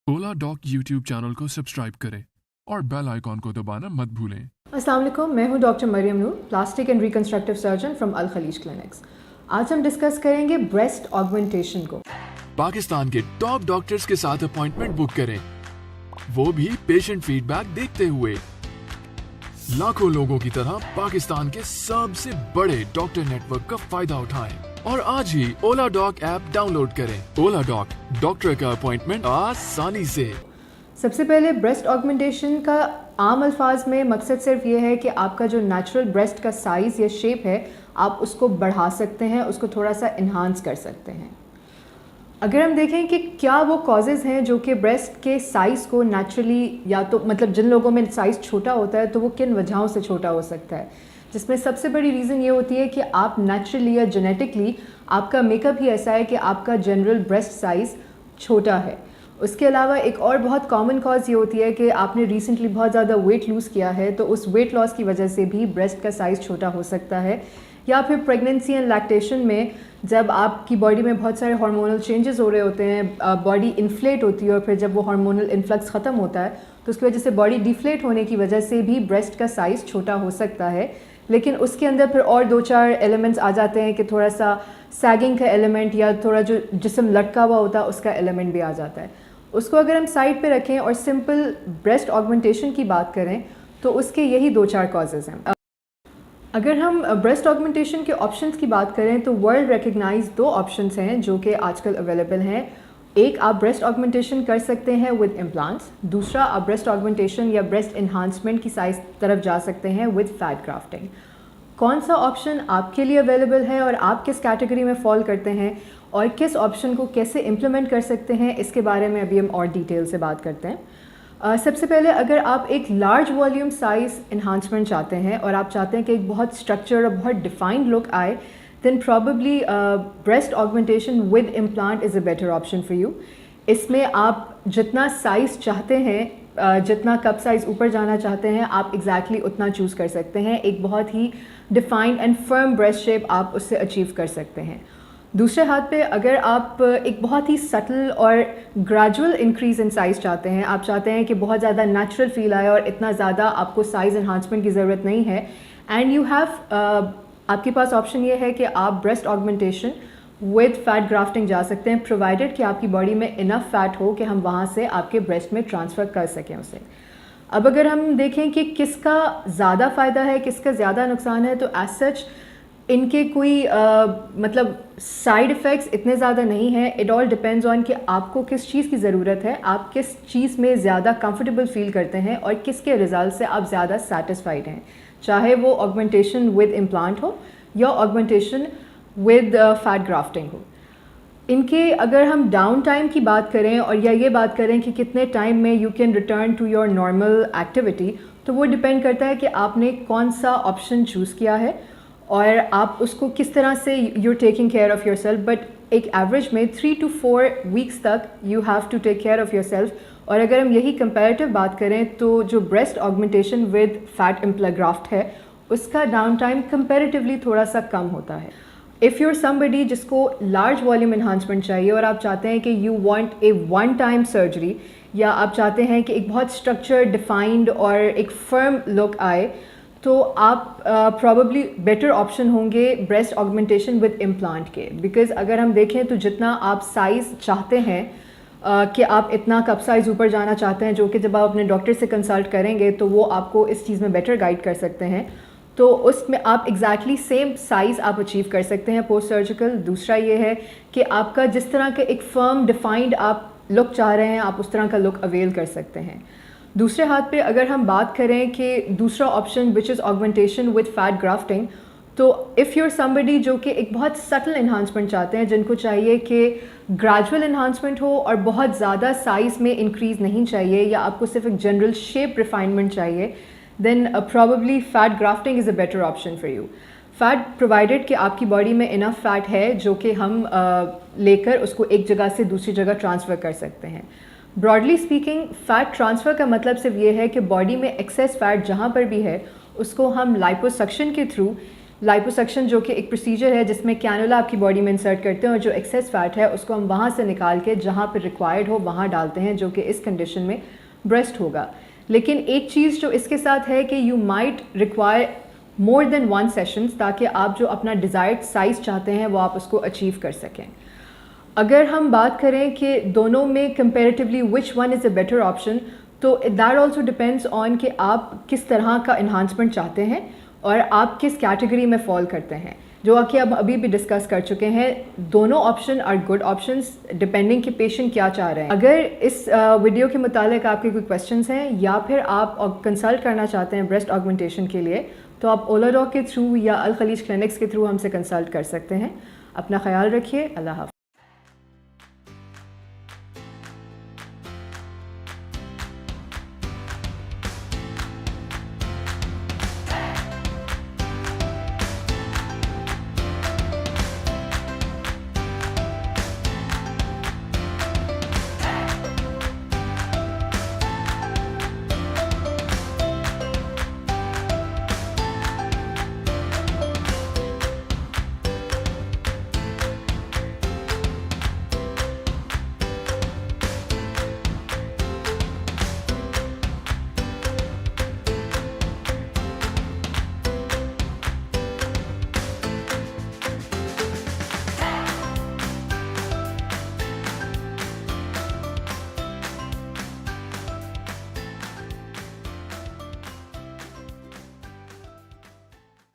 ओला dock YouTube channel को subscribe करें और बेल आइकॉन को दबाना मत भूलें। अस्सलाम वालेकुम, मैं हूं doctor Maryam Noor, plastic and reconstructive surgeon from Al Khaleej clinics. आज हम डिस्कस करेंगे ब्रेस्ट ऑगमेंटेशन को। पाकिस्तान के टॉप डॉक्टर्स के साथ अपॉइंटमेंट बुक करें, वो भी पेशेंट फीडबैक देखते हुए। लाखों लोगों की तरह पाकिस्तान के सबसे बड़े डॉक्टर नेटवर्क का फायदा उठाएं और आज ही ओला डॉक ऐप डाउनलोड करें। ओला डॉक, डॉक्टर का अपॉइंटमेंट आसानी से। सबसे पहले ब्रेस्ट ऑगमेंटेशन का आम अल्फाज में मकसद सिर्फ ये है कि आपका जो नेचुरल ब्रेस्ट का साइज़ या शेप है आप उसको बढ़ा सकते हैं, उसको थोड़ा सा इन्हांस कर सकते हैं। अगर हम देखें कि क्या वो कॉजेज़ हैं जो कि ब्रेस्ट के साइज़ को नेचुरली, या तो मतलब जिन लोगों में साइज़ छोटा होता है तो वो किन वजहों से छोटा हो सकता है, जिसमें सबसे बड़ी रीज़न ये होती है कि आप नेचुरली या जेनेटिकली आपका मेकअप ही ऐसा है कि आपका जनरल ब्रेस्ट साइज़ छोटा है। उसके अलावा एक और बहुत कॉमन कॉज ये होती है कि आपने रिसेंटली बहुत ज़्यादा वेट लूज़ किया है, तो उस वेट लॉस की वजह से भी ब्रेस्ट का साइज़ छोटा हो सकता है। या फिर प्रेगनेंसी एंड लैक्टेशन में जब आपकी बॉडी में बहुत सारे हार्मोनल चेंजेस हो रहे होते हैं, बॉडी इन्फ्लेट होती है, और फिर जब वो हार्मोनल इन्फ्लक्स ख़त्म होता है तो उसकी वजह से बॉडी डिफ्लेट होने की वजह से भी ब्रेस्ट का साइज़ छोटा हो सकता है। लेकिन उसके अंदर फिर और दो चार एलिमेंट्स आ जाते हैं कि थोड़ा सा सैगिंग का एलिमेंट या थोड़ा जो जिस्म लटका हुआ होता है उसका एलिमेंट भी आ जाता है। उसको अगर हम साइड पे रखें और सिंपल ब्रेस्ट ऑगमेंटेशन की बात करें तो उसके यही दो चार कॉजेज़ हैं। अगर हम ब्रेस्ट ऑगमेंटेशन के ऑप्शंस की बात करें तो वर्ल्ड रिकग्नाइज दो ऑप्शंस हैं जो कि आजकल अवेलेबल हैं। एक, आप ब्रेस्ट ऑगमेंटेशन कर सकते हैं विद इम्प्लांट्स। दूसरा, आप ब्रेस्ट ऑगमेंटेशन या ब्रेस्ट इन्हांसमेंट की साइज तरफ जा सकते हैं विद फैट ग्राफ्टिंग। कौन सा ऑप्शन आपके लिए अवेलेबल है और आप किस कैटेगरी में फॉल करते हैं और किस ऑप्शन को कैसे इम्प्लीमेंट कर सकते हैं, इसके बारे में अभी हम और डिटेल से बात करते हैं। सबसे पहले, अगर आप एक लार्ज वॉल्यूम साइज़ इन्हांसमेंट चाहते हैं और आप चाहते हैं कि एक बहुत स्ट्रक्चर और बहुत डिफाइंड लुक आए, then probably breast augmentation with implant is a better option for you. इसमें आप जितना साइज़ चाहते हैं, जितना कप साइज़ ऊपर जाना चाहते हैं, आप exactly उतना चूज़ कर सकते हैं। एक बहुत ही defined and firm breast shape आप उससे अचीव कर सकते हैं। दूसरे हाथ पे, अगर आप एक बहुत ही सटल और ग्रेजुअल इंक्रीज़ इन साइज़ चाहते हैं, आप चाहते हैं कि बहुत ज़्यादा नेचुरल फील आए और इतना ज़्यादा आपको साइज़ इन्हांसमेंट की ज़रूरत नहीं है, एंड यू हैव आपके पास ऑप्शन ये है कि आप breast augmentation with fat grafting जा सकते हैं, प्रोवाइडेड कि आपकी बॉडी में इनफ फैट हो कि हम वहाँ से आपके ब्रेस्ट में ट्रांसफ़र कर सकें उसे। अब अगर हम देखें कि किसका ज़्यादा फ़ायदा है, किसका ज़्यादा नुकसान है, तो एज सच इनके कोई मतलब साइड इफ़ेक्ट्स इतने ज़्यादा नहीं हैं। इट ऑल डिपेंड्स ऑन कि आपको किस चीज़ की ज़रूरत है, आप किस चीज़ में ज़्यादा कंफर्टेबल फील करते हैं और किसके रिज़ल्ट से आप ज़्यादा सेटिस्फाइड हैं, चाहे वो ऑगमेंटेशन विद इम्प्लांट हो या ऑगमेंटेशन विद फैट ग्राफ्टिंग हो। इनके अगर हम डाउन टाइम की बात करें और या ये बात करें कि कितने टाइम में you can return to your normal activity, तो वो डिपेंड करता है कि आपने कौन सा ऑप्शन चूज़ किया है और आप उसको किस तरह से you are taking care of yourself. But एक एवरेज में 3 to 4 वीक्स तक you have to take care of yourself. और अगर हम यही कंपैरेटिव बात करें तो जो breast augmentation with fat implant graft है उसका डाउन टाइम कंपैरेटिवली थोड़ा सा कम होता है। इफ़ यू आर समबडी जिसको लार्ज वॉल्यूम इन्हांसमेंट चाहिए और आप चाहते हैं कि you want a one time surgery, या आप चाहते हैं कि एक बहुत स्ट्रक्चर डिफाइंड और एक फर्म लुक आए, तो आप प्रॉबली बेटर ऑप्शन होंगे ब्रेस्ट ऑगमेंटेशन विद इम्प्लांट के। बिकॉज़ अगर हम देखें तो जितना आप साइज़ चाहते हैं कि आप इतना कप साइज़ ऊपर जाना चाहते हैं, जो कि जब आप अपने डॉक्टर से कंसल्ट करेंगे तो वो आपको इस चीज़ में बेटर गाइड कर सकते हैं, तो उसमें आप एग्जैक्टली सेम साइज़ आप अचीव कर सकते हैं पोस्ट सर्जिकल। दूसरा ये है कि आपका जिस तरह का एक फर्म डिफाइंड आप लुक चाह रहे हैं, आप उस तरह का लुक अवेल कर सकते हैं। दूसरे हाथ पे अगर हम बात करें कि दूसरा option which is augmentation with fat grafting, तो इफ़ यूर समबडी जो कि एक बहुत सटल इन्हांसमेंट चाहते हैं, जिनको चाहिए कि ग्रेजुअल इन्हांसमेंट हो और बहुत ज़्यादा साइज़ में इंक्रीज़ नहीं चाहिए, या आपको सिर्फ एक जनरल शेप रिफाइनमेंट चाहिए, then probably fat grafting is a better option for you. Fat provided कि आपकी बॉडी में इनफ फैट है जो कि हम लेकर उसको एक जगह से दूसरी जगह ट्रांसफ़र कर सकते हैं। ब्रॉडली स्पीकिंग, फ़ैट ट्रांसफ़र का मतलब सिर्फ ये है कि बॉडी में एक्सेस फ़ैट जहाँ पर भी है उसको हम लाइपोसक्शन के थ्रू لائپوسکشن جو کہ ایک پروسیجر ہے جس میں کینولا آپ کی باڈی میں انسرٹ کرتے ہیں اور جو ایکسیس فیٹ ہے اس کو ہم وہاں سے نکال کے جہاں پہ ریکوائرڈ ہو وہاں ڈالتے ہیں، جو کہ اس کنڈیشن میں بریسٹ ہوگا. لیکن ایک چیز جو اس کے ساتھ ہے کہ you might require more than 1 sessions تاکہ آپ جو اپنا ڈیزائرڈ سائز چاہتے ہیں وہ آپ اس کو اچیو کر سکیں. اگر ہم بات کریں کہ دونوں میں comparatively which one is a better option, تو دیٹ آلسو ڈپینڈس آن کہ آپ کس طرح کا انہانسمنٹ چاہتے ہیں اور آپ کس کیٹیگری میں فال کرتے ہیں، جو کہ اب ابھی بھی ڈسکس کر چکے ہیں. دونوں option are good options depending کہ پیشنٹ کیا چاہ رہے ہیں. اگر اس ویڈیو کے متعلق آپ کے کوئی کویسچنس ہیں یا پھر آپ کنسلٹ کرنا چاہتے ہیں بریسٹ آگمنٹیشن کے لیے، تو آپ اولا ڈاک کے تھرو یا الخلیج کلینکس کے تھرو ہم سے کنسلٹ کر سکتے ہیں. اپنا خیال رکھیے. اللہ حافظ.